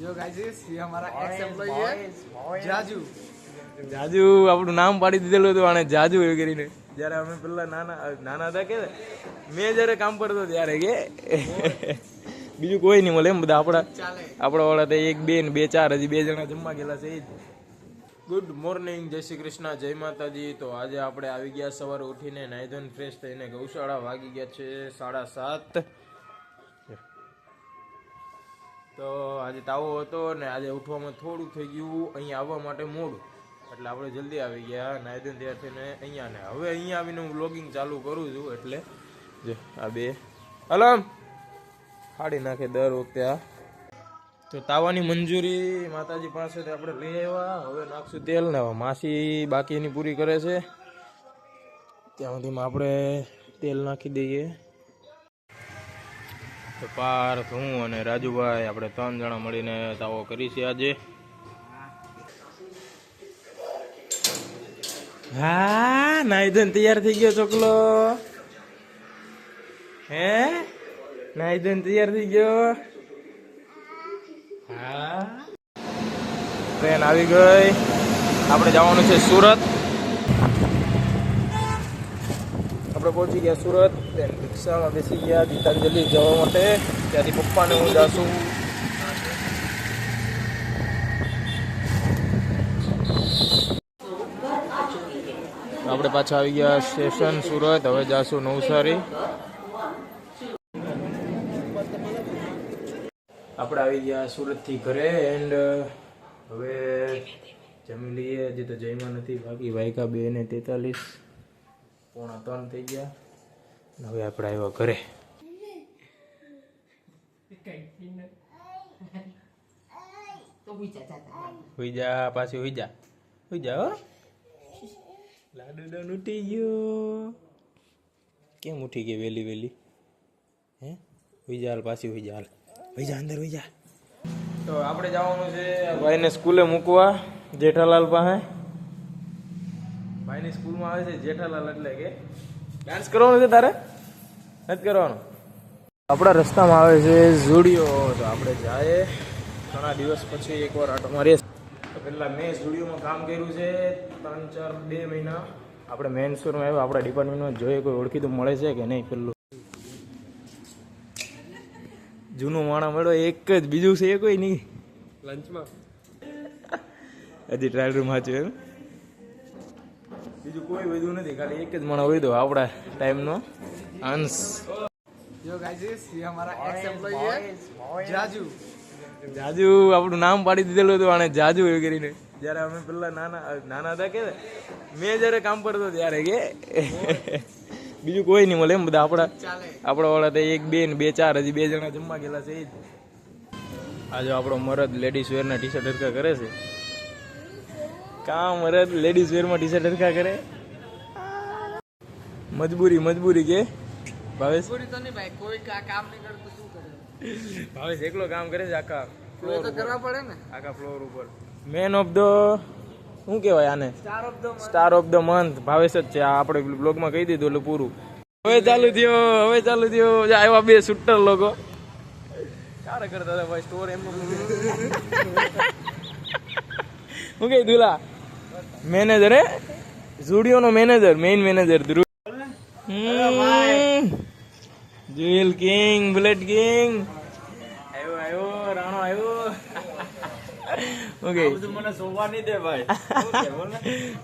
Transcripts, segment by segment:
Yo guys ये हमारा x employee है જાજુ જાજુ આપણું નામ પાડી દીધેલું હતું આને જાજુ એવું કરીને. જયારે અમે પેલા નાના હતા કે મેં જયારે કામ કરતો ત્યારે કે બીજું કોઈ નહીં મળે એમ બધા આપણા વાળા તો 1 2 ને 2 4 હજી 2 જણા જમવા ગયેલા છે. ગુડ મોર્નિંગ, જય શ્રી કૃષ્ણ, જય માતાજી. તો આજે આપણે આવી ગયા સવારે ઉઠીને નાહી ધોઈને ફ્રેશ થઈને ગૌશાળા. વાગી ગયા છે 7:30. તો આજે તાવો હતો ને આજે ઉઠવામાં થોડું થઈ ગયું, અહીંયા આવવા માટે મોડું, એટલે આપણે જલ્દી આવી ગયા નાહી ધોઈને તૈયાર થઈને અહીંયા. ને હવે અહીંયા આવીને હું વ્લોગિંગ ચાલુ કરું છું. એટલે જો આ બે અલમ ફાડી નાખે દર વખતે આ. તો તાવાની મંજૂરી માતાજી પાસેથી આપણે લઈ આવ્યા. હવે નાખશું તેલ ને માસી બાકી એની પૂરી કરે છે ત્યાં સુધીમાં આપણે તેલ નાખી દઈએ. તો પાર્થ, હું અને રાજુભાઈ આપણે 3 જણા મળીને તાવો કરી છે આજે. હા, નાઈ ધોઈને તૈયાર થઈ ગયો ચોકલો. હે, નાઈ ધોઈને તૈયાર થઈ ગયો. હા, ટ્રેન આવી ગઈ. આપણે જવાનું છે સુરત. આપણે પહોંચી ગયા સુરત. રિક્ષામાં બેસી ગયા ગીતાંજલિ જવા માટે. ત્યાંથી પપ્પાને હું જાશું. આપણે પાછા આવી ગયા સ્ટેશન સુરત. હવે જાશું નવસારી. આપણે આવી ગયા સુરતથી ઘરે. એન્ડ હવે જમી લઈએ. હજી તો જમ્યા નથી, બાકી વાયકા 2:43, 2:45 થઈ ગયા. હવે આપણે આવ્યા ઘરે. હુઈ જા, પાછી હુઈ જા, હુઈ જા. હો, લાડુ ડન ઉઠી ગયો. કેમ ઉઠી ગઈ વેલી વેલી? હે, હુઈ જા, પાછી હુઈ જા, હુઈ જા, અંદર હુઈ જા. તો આપણે જવાનું છે ભાઈને સ્કૂલે મૂકવા, જેઠાલાલ પાસે. ભાઈની સ્કૂલમાં આવે છે જેઠાલાલ, એટલે કે ડાન્સ કરવાનું છે તારે? નથી કરવાનું. આપણા રસ્તામાં આવે છે ઝુડિયો. તો આપણે જાય ઘણા દિવસ પછી એકવાર આટો મારીએ. પહેલાં મેં ઝુડિયોમાં કામ કર્યું છે 2 મહિના. આપણે મેન સ્ટોરમાં આવ્યા. આપણા ડિપાર્ટમેન્ટમાં જોઈએ કોઈ ઓળખીતું મળે છે કે નહીં. પેલું જૂનું માણા મળ્યો એક જ, બીજું છે એ કોઈ નહીં. લંચમાં હજી ટ્રાયલ રૂમ હાચું એમ, બીજું કોઈ બધું નથી, ખાલી એક જ માણસ હોય. તો આપણા ટાઈમનો અંશ. यो गाइस ये हमारा एक्स एम्प्लॉई है જાજુ જાજુ આપણું નામ પાડી દીધેલું હતું આને જાજુ એવું કરીને. જયારે અમે પેલા નાના હતા કે મેં જયારે કામ કરતો ત્યારે કે બીજું કોઈ નહીં મળે એમ બધા આપણા વાળા તો 1 2 ને 2 4 હજી 2 જણા જમવા ગયેલા છે. આજે આપણો મરદ લેડીઝ વેરના ટી-શર્ટ હરખા કરે છે. કા મરદ લેડીઝ વેરમાં ટી-શર્ટ હરખા કરે? મજબૂરી કે ભાવેશ? पूरी तो नहीं भाई, कोई काम नहीं करता શું કરે? ભાવેશ એકલો કામ કરે છે આખા ફ્લોર તો કરવા પડે ને, આખા ફ્લોર ઉપર. મેન ઓફ ધ શું કહેવાય આને? Star of the month Bhavesh જ છે. આ આપણે બ્લોગમાં કહી દીધું એટલે પૂરું. હવે ચાલુ થયો. આવ્યા 2 શૂટર લોકો. ક્યારે કરતા હતા ભાઈ સ્ટોર એમનું શું કહે દુલા? મેનેજર હે ઝુડિયોનો મેનેજર, મેઇન મેનેજર ધ્રુવ. જુએલ કિંગ, બુલેટ કિંગ આવ્યો, રાણો આવ્યો. ઓકે, મને સોવા નહીં દે ભાઈ.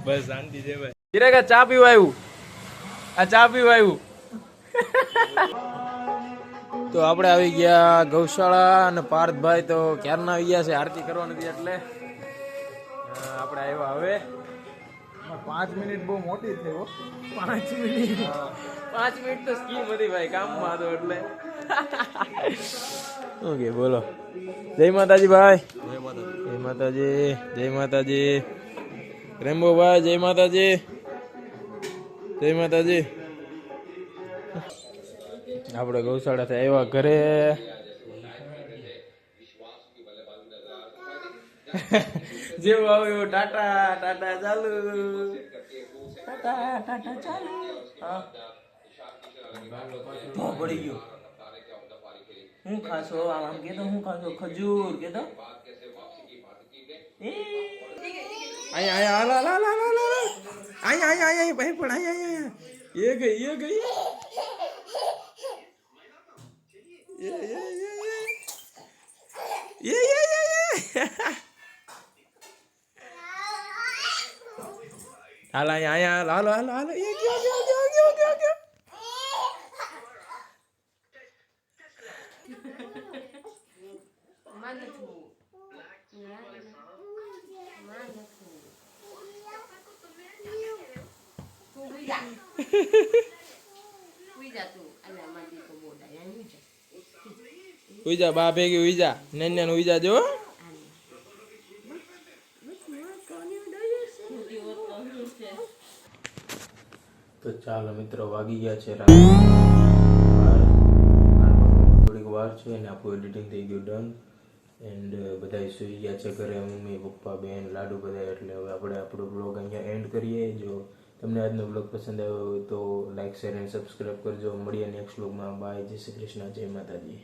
બસ શાંતિ છે ભાઈ. ચિરાગ ચા પીવા આવ્યું. આ ચા પીવા આવ્યું. તો આપણે આવી ગયા ગૌશાળા. અને પાર્થભાઈ તો ક્યારના આવી ગયા છે, આરતી કરવાની હતી એટલે આપણે આવ્યા. હવે 5 મિનિટ બહુ મોટી થઈ હો. 5 મિનિટ તો સ્કીમ હતી ભાઈ, કામમાં હતો એટલે. ઓકે, બોલો. જય માતાજી ભાઈ. જય માતાજી. જય માતાજી. રેમ્બો ભાઈ જય માતાજી. જય માતાજી. આપણે ગૌશાળાથી આવ્યા ઘરે. જેવું આવ્યું ટાટા ટાટા ચાલુ, ટાટા ટાટા ચાલુ. હા પડી ગયું. હું ખાશો આમ કે તો હું ખાશો ખજૂર કે તો આયા આયા લા લા લા લા લા આયા આયા આયા ભાઈ પણ આયા આયા ये गई ये हाल आया आया हालो हालो हालो ये क्या क्या क्या क्या क्या क्या ઉઈજા બા ભેગી ઉઈજા નન્યા ઉઈજા જો તો ચાલો મિત્રો વાગી ગયા છે રાત થોડીક વાર છે અને આપણું એડિટિંગ થઈ ગયું ડન એન્ડ બધા સુઈ ગયા છે ઘરે મમ્મી પપ્પા બેન લાડુ બધા એટલે હવે આપણે આપણો બ્લોગ અહીંયા એન્ડ કરીએ જો તમને આજનો બ્લોગ પસંદ આવ્યો હોય તો લાઈક શેર અને સબસ્ક્રાઈબ કરજો મળીએ નેક્સ્ટ બ્લોગમાં બાય જય શ્રી કૃષ્ણ જય માતાજી